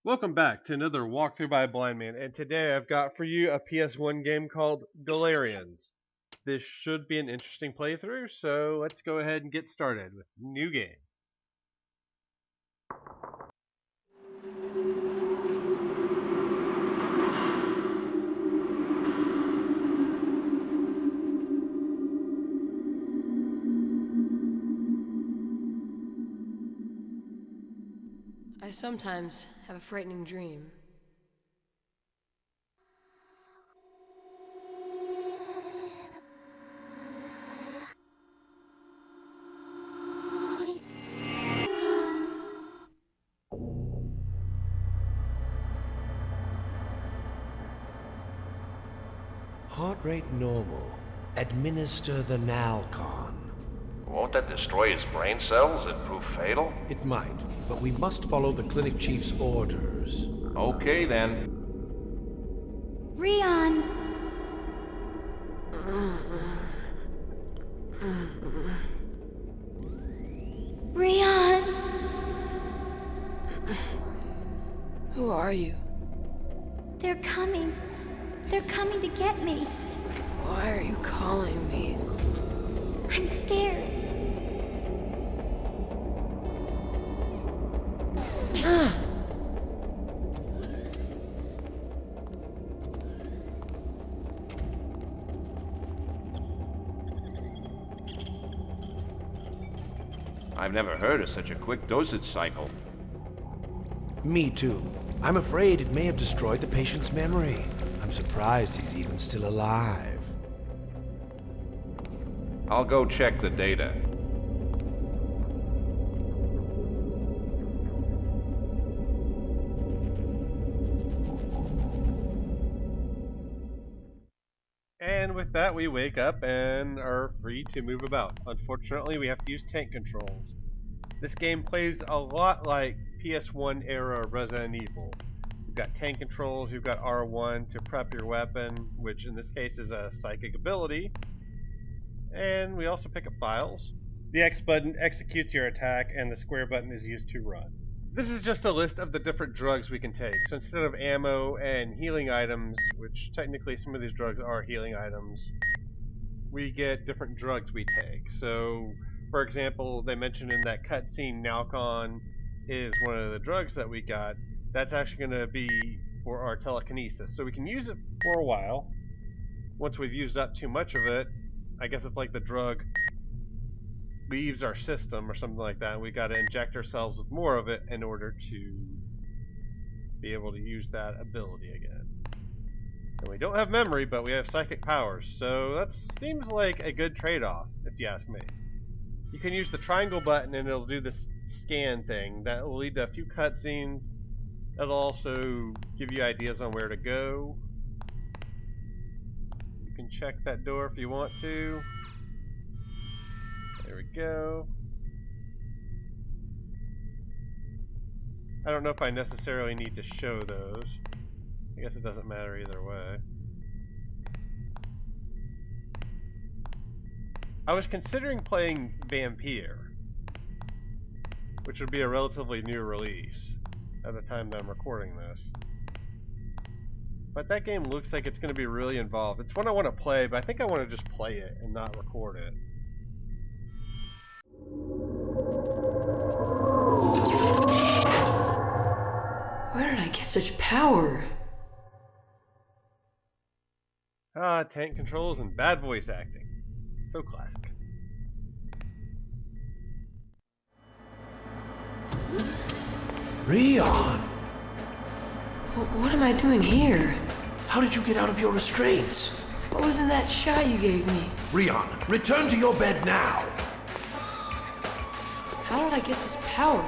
Welcome back to another walkthrough by a blind man, and today I've got for you a PS1 game called Galerians. This should be an interesting playthrough, so let's go ahead and get started with new game. I sometimes have a frightening dream. Heart rate normal. Administer the Nalcon. Won't that destroy his brain cells and prove fatal? It might, but we must follow the clinic chief's orders. Okay then. Rion! Rion! Who are you? They're coming. They're coming to get me. Why are you calling me? I'm scared. I've never heard of such a quick dosage cycle. Me too. I'm afraid it may have destroyed the patient's memory. I'm surprised he's even still alive. I'll go check the data. And with that, we wake up and are free to move about. Unfortunately, we have to use tank controls. This game plays a lot like PS1 era Resident Evil. You've got tank controls, you've got R1 to prep your weapon, which in this case is a psychic ability. And we also pick up files. The X button executes your attack, and the square button is used to run. This is just a list of the different drugs we can take. So instead of ammo and healing items, which technically some of these drugs are healing items, we get different drugs we take. So, for example, they mentioned in that cutscene, Nalcon is one of the drugs that we got. That's actually going to be for our telekinesis. So we can use it for a while. Once we've used up too much of it, I guess it's like the drug leaves our system or something like that. We got to inject ourselves with more of it in order to be able to use that ability again. And we don't have memory, but we have psychic powers, so that seems like a good trade-off, if you ask me. You can use the triangle button and it'll do this scan thing. That will lead to a few cutscenes. It'll also give you ideas on where to go. You can check that door if you want to. There we go. I don't know if I necessarily need to show those. I guess it doesn't matter either way. I was considering playing Vampire, which would be a relatively new release at the time that I'm recording this. But that game looks like it's going to be really involved. It's one I want to play, but I think I want to just play it and not record it. Where did I get such power? Ah, tank controls and bad voice acting. So classic. Rion! What am I doing here? How did you get out of your restraints? What was in that shot you gave me? Rion, return to your bed now! How did I get this power?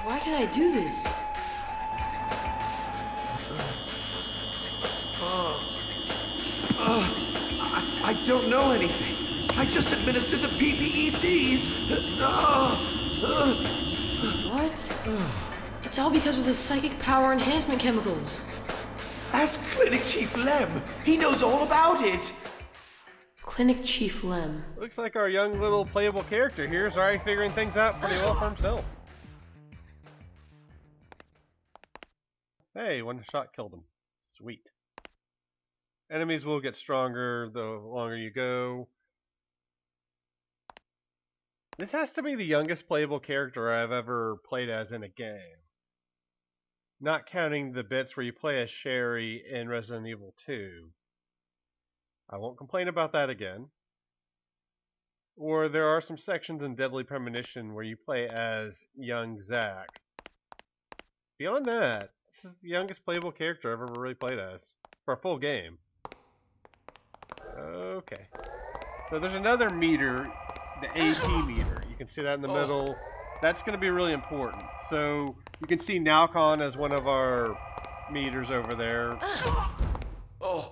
Why can I do this? I don't know anything. I just administered the PPECs. What? It's all because of the psychic power enhancement chemicals. Ask Clinic Chief Lem. He knows all about it. Clinic Chief Lem. Looks like our young little playable character here is already figuring things out pretty well for himself. Hey, one shot killed him. Sweet. Enemies will get stronger the longer you go. This has to be the youngest playable character I've ever played as in a game. Not counting the bits where you play as Sherry in Resident Evil 2. I won't complain about that again. Or there are some sections in Deadly Premonition where you play as young Zack. Beyond that, this is the youngest playable character I've ever really played as. For a full game. Okay. So there's another meter, the AP meter. You can see that in the middle. That's going to be really important. So you can see Nalcon as one of our meters over there.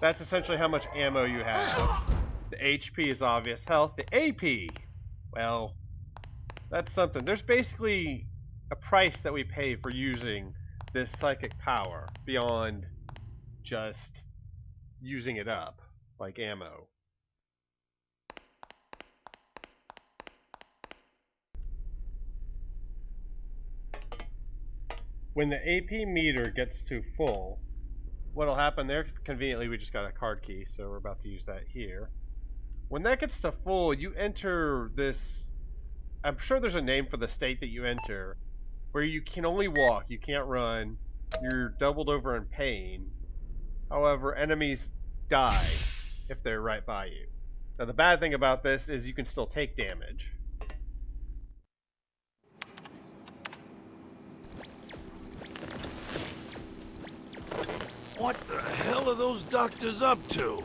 That's essentially how much ammo you have. The HP is obvious. Health. The AP, well, that's something. There's basically a price that we pay for using this psychic power beyond just using it up like ammo. When the AP meter gets to full, what'll happen there, conveniently we just got a card key, so we're about to use that here. When that gets to full, you enter this, I'm sure there's a name for the state that you enter, where you can only walk, you can't run, you're doubled over in pain. However, enemies die if they're right by you. Now the bad thing about this is you can still take damage. What the hell are those doctors up to?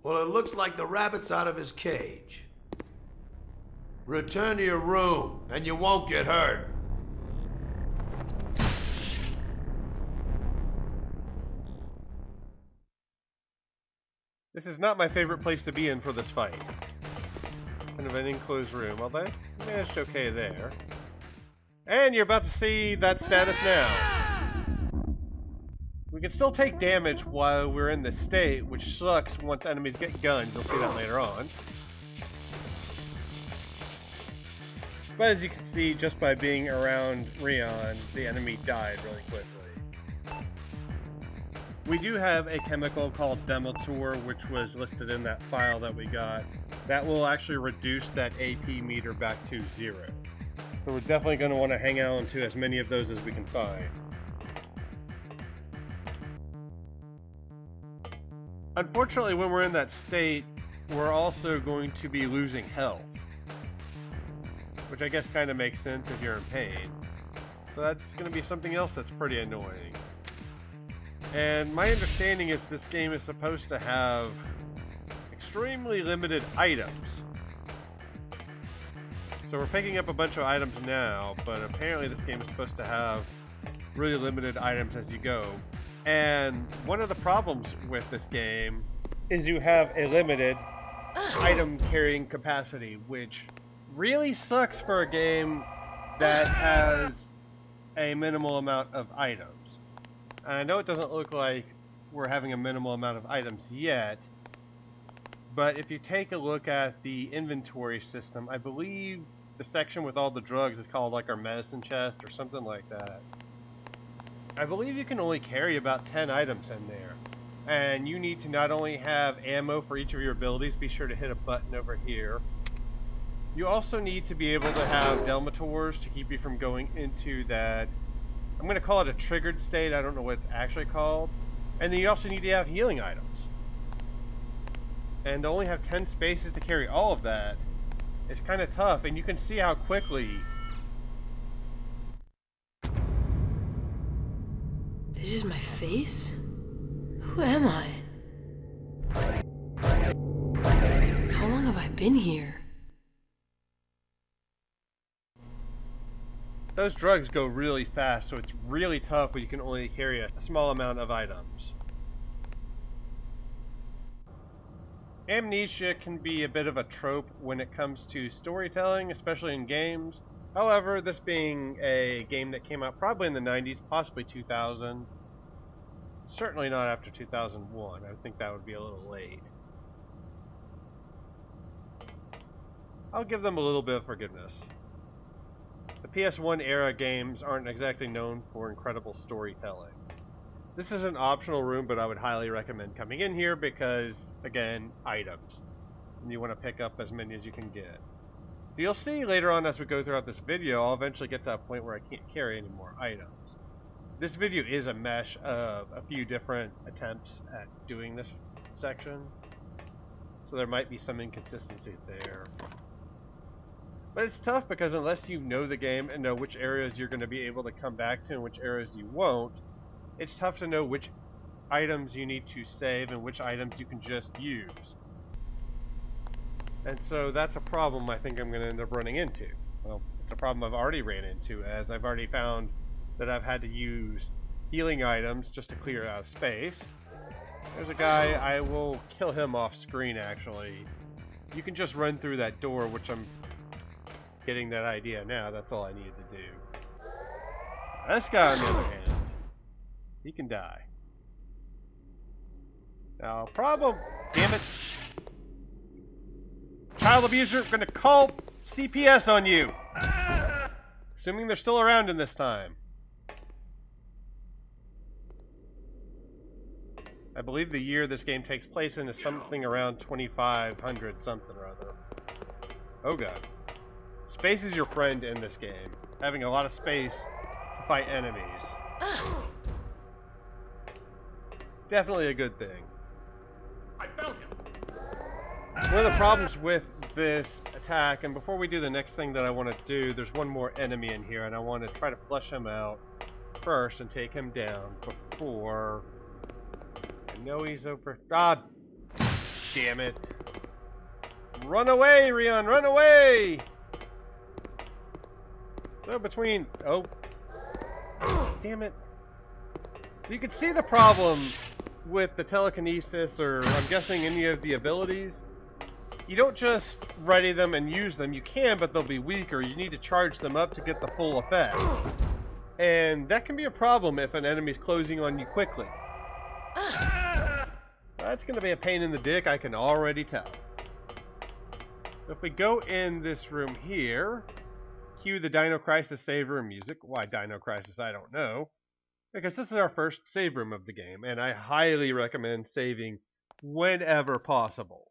Well, it looks like the rabbit's out of his cage. Return to your room, and you won't get hurt. This is not my favorite place to be in for this fight. Kind of an enclosed room, although I managed okay there. And you're about to see that status now. We can still take damage while we're in this state, which sucks once enemies get guns. You'll see that later on. But as you can see, just by being around Rion, the enemy died really quickly. We do have a chemical called Demotor, which was listed in that file that we got. That will actually reduce that AP meter back to 0. So we're definitely going to want to hang on to as many of those as we can find. Unfortunately, when we're in that state, we're also going to be losing health. Which I guess kind of makes sense if you're in pain. So that's going to be something else that's pretty annoying. And my understanding is this game is supposed to have extremely limited items. So we're picking up a bunch of items now, but apparently this game is supposed to have really limited items as you go. And one of the problems with this game is you have a limited item carrying capacity, which really sucks for a game that has a minimal amount of items. And I know it doesn't look like we're having a minimal amount of items yet, but if you take a look at the inventory system, I believe the section with all the drugs is called like our medicine chest or something like that. I believe you can only carry about 10 items in there. And you need to not only have ammo for each of your abilities, be sure to hit a button over here. You also need to be able to have Delmators to keep you from going into that, I'm going to call it a triggered state, I don't know what it's actually called. And then you also need to have healing items. And to only have 10 spaces to carry all of that is kind of tough, and you can see how quickly... This is my face? Who am I? How long have I been here? Those drugs go really fast, so it's really tough when you can only carry a small amount of items. Amnesia can be a bit of a trope when it comes to storytelling, especially in games. However, this being a game that came out probably in the 90s, possibly 2000. Certainly not after 2001. I think that would be a little late. I'll give them a little bit of forgiveness. The PS1 era games aren't exactly known for incredible storytelling. This is an optional room, but I would highly recommend coming in here because, again, items. And you want to pick up as many as you can get. You'll see later on as we go throughout this video, I'll eventually get to a point where I can't carry any more items. This video is a mesh of a few different attempts at doing this section, so there might be some inconsistencies there. But it's tough because unless you know the game and know which areas you're going to be able to come back to and which areas you won't, it's tough to know which items you need to save and which items you can just use. And so that's a problem I think I'm going to end up running into. Well, it's a problem I've already ran into, as I've already found that I've had to use healing items just to clear out space. There's a guy, I will kill him off screen actually. You can just run through that door, which I'm getting that idea now, that's all I needed to do. This guy on the other hand, he can die. Now, problem, damn it. Child abuser, gonna call CPS on you. Assuming they're still around in this time. I believe the year this game takes place in is something around 2500 something or other. Oh god. Space is your friend in this game. Having a lot of space to fight enemies. Definitely a good thing. I found him. One of the problems with this attack, and before we do the next thing that I want to do, there's one more enemy in here, and I want to try to flush him out first and take him down before... I know he's over... God damn it. Run away, Rion, run away! So between... Oh. Damn it. So you can see the problem with the telekinesis, or I'm guessing any of the abilities. You don't just ready them and use them. You can, but they'll be weaker. You need to charge them up to get the full effect. And that can be a problem if an enemy's closing on you quickly. That's going to be a pain in the dick, I can already tell. If we go in this room here, cue the Dino Crisis save room music. Why Dino Crisis, I don't know. Because this is our first save room of the game, and I highly recommend saving whenever possible.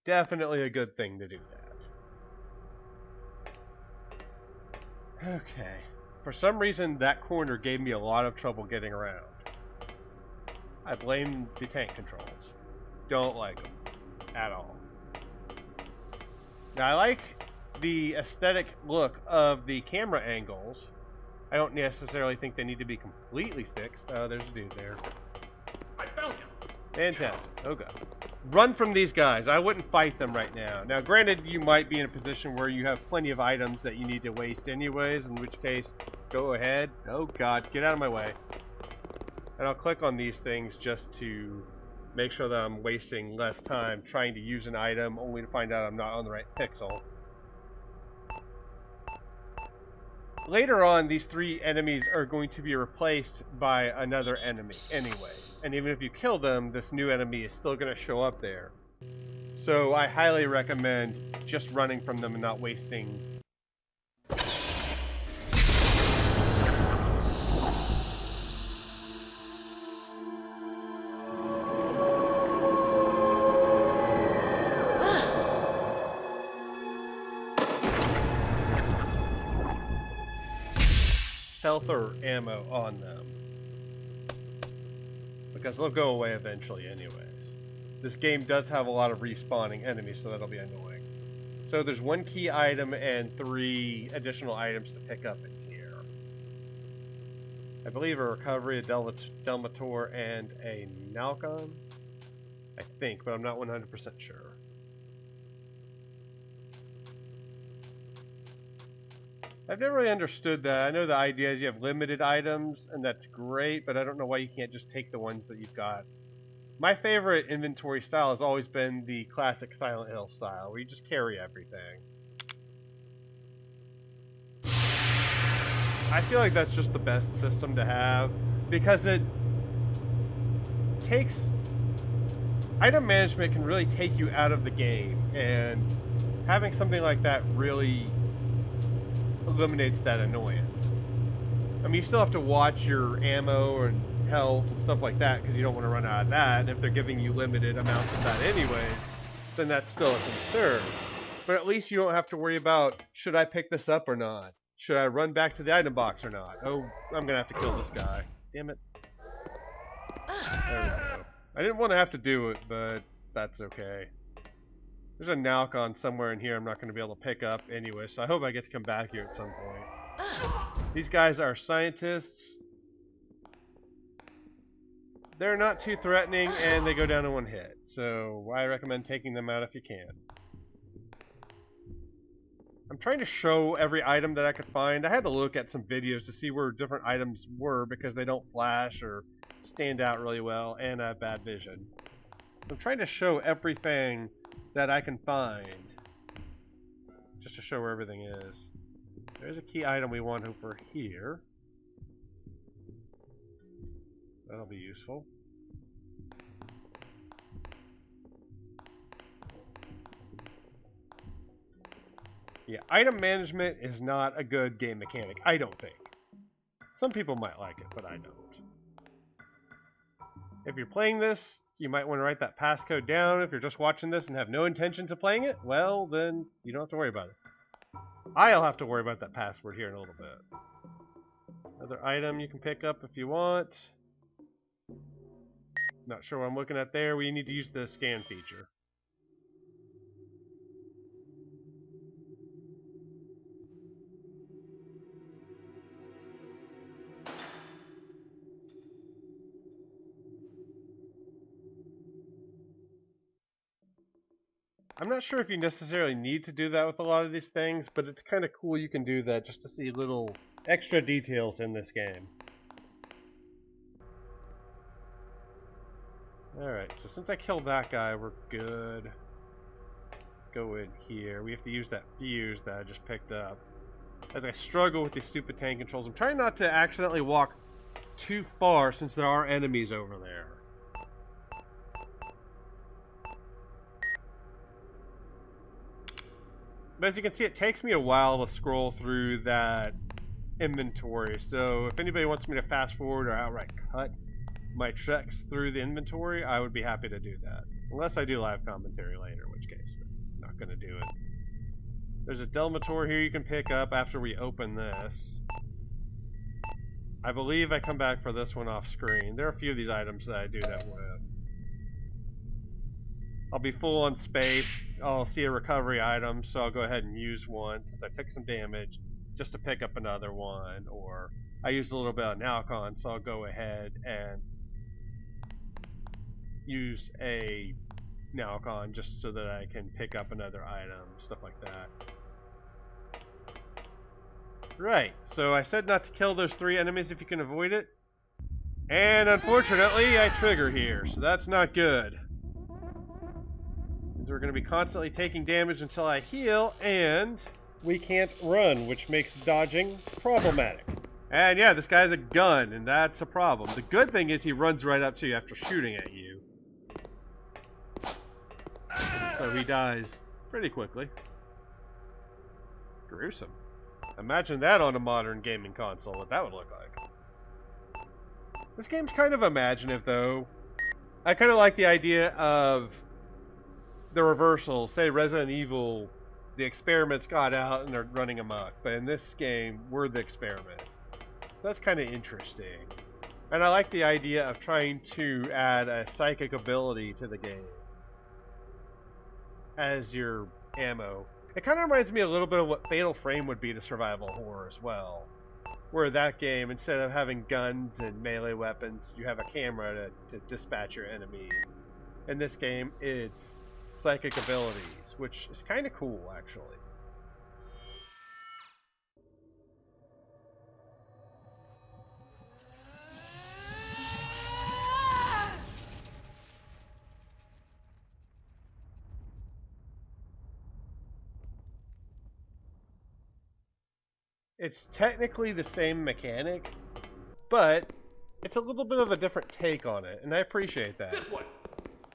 Definitely a good thing to do that. Okay. For some reason, that corner gave me a lot of trouble getting around. I blame the tank controls. Don't like them. At all. Now, I like the aesthetic look of the camera angles. I don't necessarily think they need to be completely fixed. Oh, there's a dude there. I found him. Fantastic. Oh god. Run from these guys. I wouldn't fight them right now. Now, granted, you might be in a position where you have plenty of items that you need to waste anyways, in which case, go ahead. Oh god, get out of my way. And I'll click on these things just to make sure that I'm wasting less time trying to use an item, only to find out I'm not on the right pixel. Later on, these three enemies are going to be replaced by another enemy anyway. And even if you kill them, this new enemy is still going to show up there. So I highly recommend just running from them and not wasting... health or ammo on them, because they'll go away eventually anyways. This game does have a lot of respawning enemies, so that'll be annoying. So there's one key item and 3 additional items to pick up in here. I believe a recovery, a Delmator, and a Nalcon. I think, but I'm not 100% sure. I've never really understood that. I know the idea is you have limited items, and that's great, but I don't know why you can't just take the ones that you've got. My favorite inventory style has always been the classic Silent Hill style, where you just carry everything. I feel like that's just the best system to have, because it takes... item management can really take you out of the game, and having something like that really eliminates that annoyance. I mean, you still have to watch your ammo and health and stuff like that because you don't want to run out of that. And if they're giving you limited amounts of that anyways, then that's still a concern. But at least you don't have to worry about, should I pick this up or not? Should I run back to the item box or not? Oh, I'm going to have to kill this guy. Damn it. There we go. I didn't want to have to do it, but that's okay. There's a Nalcon somewhere in here I'm not going to be able to pick up anyway, so I hope I get to come back here at some point. These guys are scientists. They're not too threatening, and they go down in one hit. So I recommend taking them out if you can. I'm trying to show every item that I could find. I had to look at some videos to see where different items were because they don't flash or stand out really well, and I have bad vision. I'm trying to show everything that I can find just to show where everything is. There's a key item we want over here. That'll be useful. Yeah, item management is not a good game mechanic, I don't think. Some people might like it, but I don't. If you're playing this, you might want to write that passcode down. If you're just watching this and have no intentions of playing it, well, then you don't have to worry about it. I'll have to worry about that password here in a little bit. Another item you can pick up if you want. Not sure what I'm looking at there. We need to use the scan feature. I'm not sure if you necessarily need to do that with a lot of these things, but it's kind of cool you can do that just to see little extra details in this game. Alright, so since I killed that guy, we're good. Let's go in here. We have to use that fuse that I just picked up. As I struggle with these stupid tank controls, I'm trying not to accidentally walk too far since there are enemies over there. But as you can see, it takes me a while to scroll through that inventory. So if anybody wants me to fast forward or outright cut my treks through the inventory, I would be happy to do that. Unless I do live commentary later, in which case I'm not going to do it. There's a Delmator here you can pick up after we open this. I believe I come back for this one off screen. There are a few of these items that I do that with. I'll be full on space. I'll see a recovery item, so I'll go ahead and use one since I took some damage just to pick up another one. Or I used a little bit of Nalcon, so I'll go ahead and use a Nalcon just so that I can pick up another item, stuff like that. Right, so I said not to kill those 3 enemies if you can avoid it. And unfortunately, I trigger here, so that's not good. We're going to be constantly taking damage until I heal, and we can't run, which makes dodging problematic. And yeah, this guy has a gun, and that's a problem. The good thing is he runs right up to you after shooting at you. So he dies pretty quickly. Gruesome. Imagine that on a modern gaming console, what that would look like. This game's kind of imaginative, though. I kind of like the idea of the reversal. Say Resident Evil, the experiments got out and they're running amok, but in this game, we're the experiment. So that's kind of interesting. And I like the idea of trying to add a psychic ability to the game as your ammo. It kind of reminds me a little bit of what Fatal Frame would be to survival horror as well. Where that game, instead of having guns and melee weapons, you have a camera to dispatch your enemies. In this game, it's psychic abilities, which is kind of cool, actually. It's technically the same mechanic, but it's a little bit of a different take on it, and I appreciate that.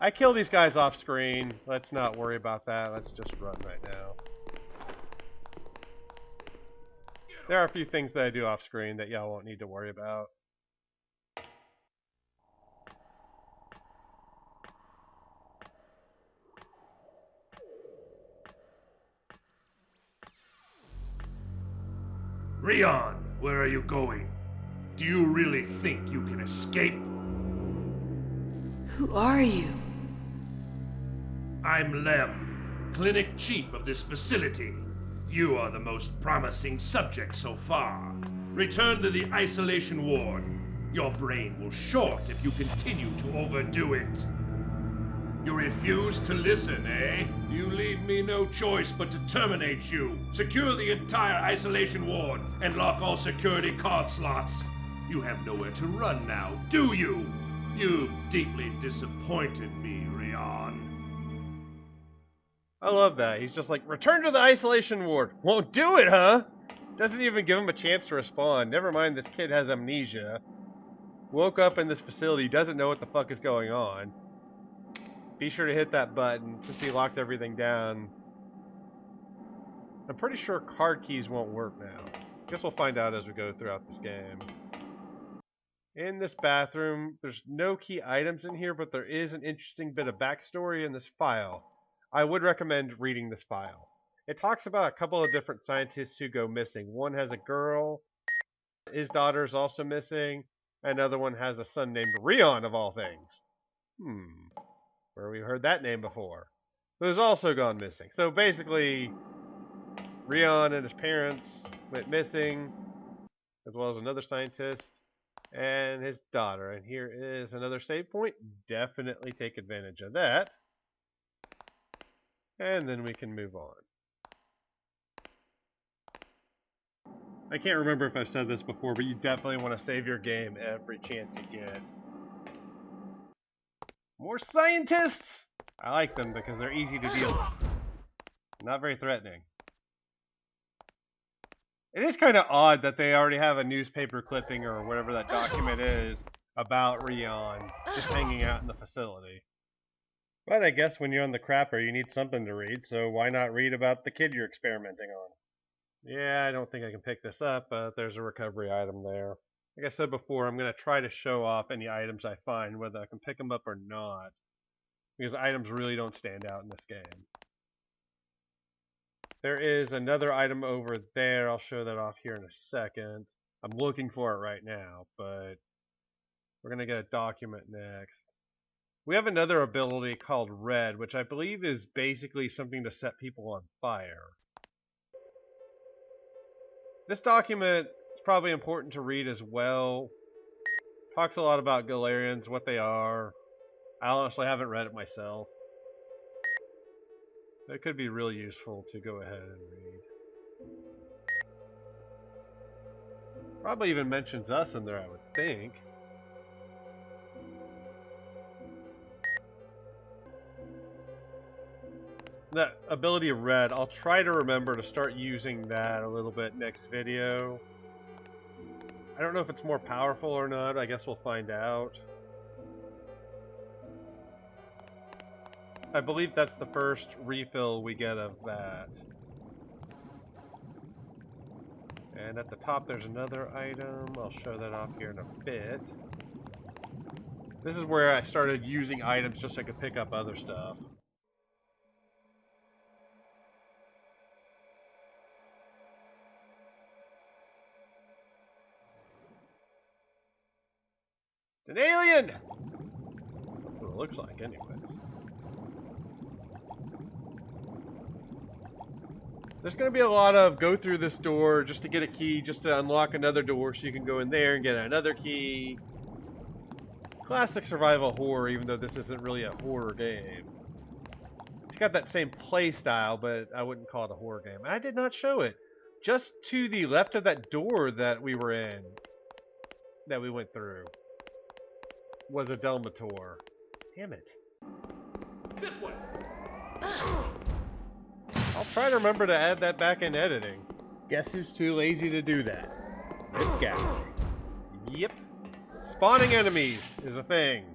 I kill these guys off screen. Let's not worry about that. Let's just run right now. There are a few things that I do off screen that y'all won't need to worry about. Rion, where are you going? Do you really think you can escape? Who are you? I'm Lem, clinic chief of this facility. You are the most promising subject so far. Return to the isolation ward. Your brain will short if you continue to overdo it. You refuse to listen, eh? You leave me no choice but to terminate you. Secure the entire isolation ward and lock all security card slots. You have nowhere to run now, do you? You've deeply disappointed me, Rion. I love that. He's just like, return to the isolation ward. Won't do it, huh? Doesn't even give him a chance to respond. Never mind, this kid has amnesia. Woke up in this facility, doesn't know what the fuck is going on. Be sure to hit that button since he locked everything down. I'm pretty sure card keys won't work now. Guess we'll find out as we go throughout this game. In this bathroom, there's no key items in here, but there is an interesting bit of backstory in this file. I would recommend reading this file. It talks about a couple of different scientists who go missing. One has a girl, his daughter is also missing. Another one has a son named Rion, of all things. Where we heard that name before. Who's also gone missing. So basically, Rion and his parents went missing, as well as another scientist and his daughter. And here is another save point. Definitely take advantage of that. And then we can move on. I can't remember if I've said this before, but you definitely want to save your game every chance you get. More scientists! I like them because they're easy to deal with. Not very threatening. It is kind of odd that they already have a newspaper clipping or whatever that document is about Rion just hanging out in the facility. But I guess when you're on the crapper, you need something to read, so why not read about the kid you're experimenting on? Yeah, I don't think I can pick this up, but there's a recovery item there. Like I said before, I'm going to try to show off any items I find, whether I can pick them up or not. Because items really don't stand out in this game. There is another item over there. I'll show that off here in a second. I'm looking for it right now, but we're going to get a document next. We have another ability called Red, which I believe is basically something to set people on fire. This document is probably important to read as well. Talks a lot about Galerians, what they are. I honestly haven't read it myself. It could be really useful to go ahead and read. Probably even mentions us in there, I would think. That ability of Red, I'll try to remember to start using that a little bit next video. I don't know if it's more powerful or not. I guess we'll find out. I believe that's the first refill we get of that. And at the top there's another item. I'll show that off here in a bit. This is where I started using items just so I could pick up other stuff. It's an alien! That's what it looks like, anyways. There's going to be a lot of go through this door just to get a key, just to unlock another door so you can go in there and get another key. Classic survival horror, even though this isn't really a horror game. It's got that same play style, but I wouldn't call it a horror game. I did not show it. Just to the left of that door that we were in, that we went through, was a Delmator. Damn it. This way. I'll try to remember to add that back in editing. Guess who's too lazy to do that? This guy. Yep. Spawning enemies is a thing.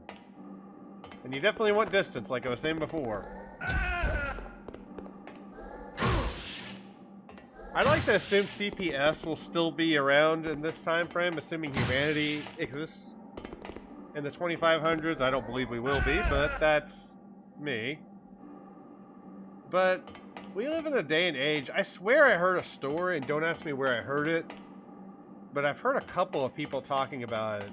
And you definitely want distance, like I was saying before. I'd like to assume CPS will still be around in this time frame, assuming humanity exists in the 2500s. I don't believe we will be, but that's me. But we live in a day and age. I swear I heard a story, and don't ask me where I heard it, but I've heard a couple of people talking about it.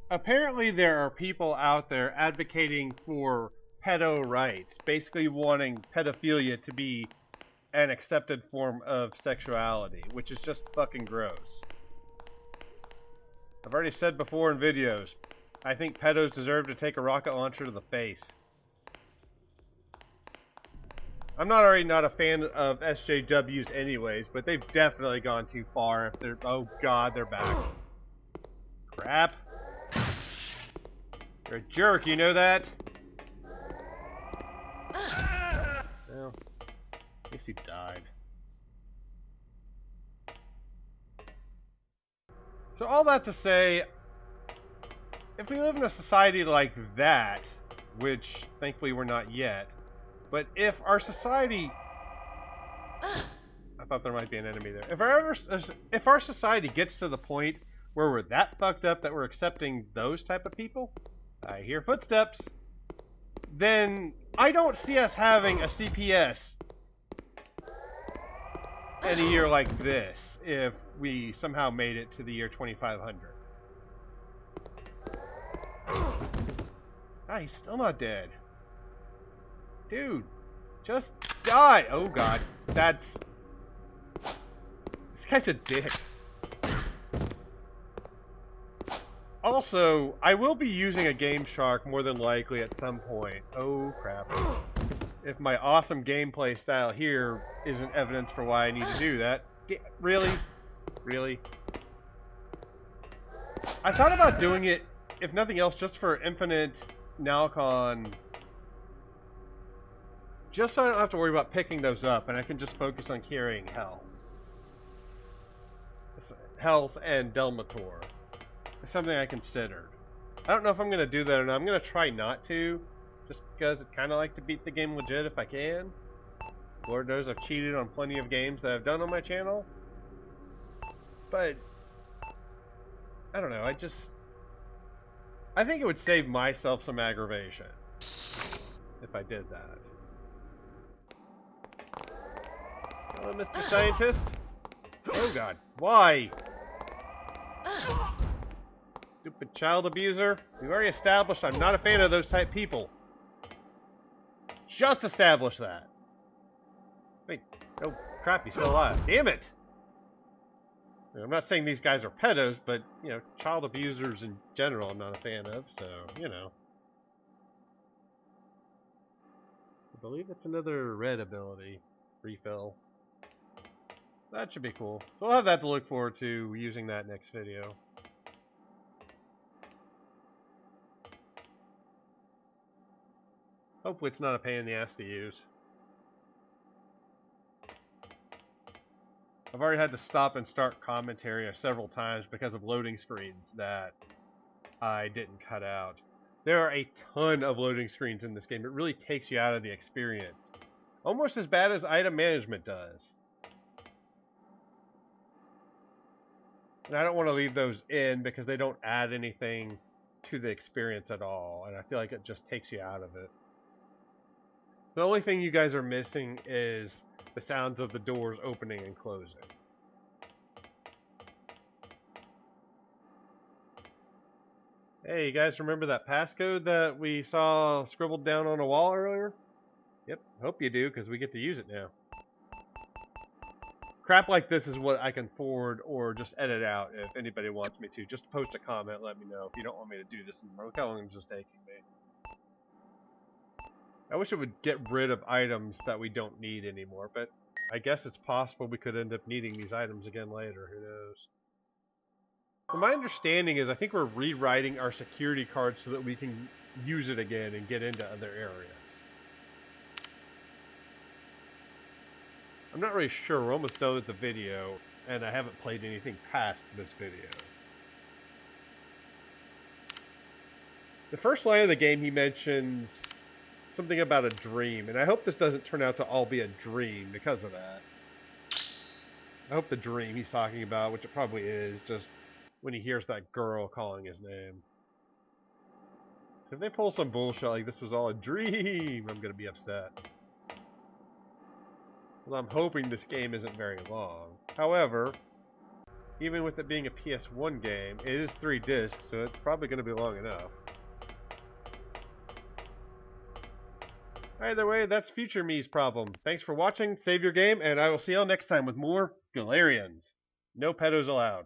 Apparently there are people out there advocating for pedo rights, basically wanting pedophilia to be an accepted form of sexuality, which is just fucking gross. I've already said before in videos, I think pedos deserve to take a rocket launcher to the face. I'm not a fan of SJWs anyways, but they've definitely gone too far. If they're, oh god, they're back. Crap. You're a jerk, you know that? Well, at least he died. So all that to say, if we live in a society like that, which thankfully we're not yet, but if our society... I thought there might be an enemy there. If our society gets to the point where we're that fucked up that we're accepting those type of people, I hear footsteps, then I don't see us having a CPS in a year like this if we somehow made it to the year 2500. Ah, he's still not dead. Dude, just die! Oh god, this guy's a dick. Also, I will be using a Game Shark more than likely at some point. Oh crap. If my awesome gameplay style here isn't evidence for why I need to do that. Really? Really? I thought about doing it, if nothing else, just for infinite Nalcon. Just so I don't have to worry about picking those up and I can just focus on carrying health. Health and Delmator. It's something I considered. I don't know if I'm going to do that or not. I'm going to try not to. Just because I'd kind of like to beat the game legit if I can. Lord knows I've cheated on plenty of games that I've done on my channel. But I don't know. I think it would save myself some aggravation if I did that. Hello, Mr. Scientist. Oh god. Why? Stupid child abuser. We've already established I'm not a fan of those type people. Just established that. Wait. Oh crap, he's still alive. Damn it! I'm not saying these guys are pedos, but, you know, child abusers in general I'm not a fan of, so, you know. I believe it's another red ability. Refill. That should be cool. So we'll have that to look forward to using that next video. Hopefully it's not a pain in the ass to use. I've already had to stop and start commentary several times because of loading screens that I didn't cut out. There are a ton of loading screens in this game. It really takes you out of the experience. Almost as bad as item management does. And I don't want to leave those in because they don't add anything to the experience at all. And I feel like it just takes you out of it. The only thing you guys are missing is the sounds of the doors opening and closing. Hey, you guys remember that passcode that we saw scribbled down on a wall earlier? Yep, hope you do, because we get to use it now. Crap like this is what I can forward or just edit out if anybody wants me to. Just post a comment, let me know if you don't want me to do this anymore. Look how long it's just taking me. I wish it would get rid of items that we don't need anymore, but I guess it's possible we could end up needing these items again later. Who knows? Well, my understanding is I think we're rewriting our security card so that we can use it again and get into other areas. I'm not really sure. We're almost done with the video, and I haven't played anything past this video. The first line of the game he mentions something about a dream, and I hope this doesn't turn out to all be a dream because of that. I hope the dream he's talking about, which it probably is, just when he hears that girl calling his name. If they pull some bullshit like this was all a dream, I'm gonna be upset. Well, I'm hoping this game isn't very long. However, even with it being a PS1 game, it is 3 discs, so it's probably going to be long enough. Either way, that's future me's problem. Thanks for watching, save your game, and I will see y'all next time with more Galerians. No pedos allowed.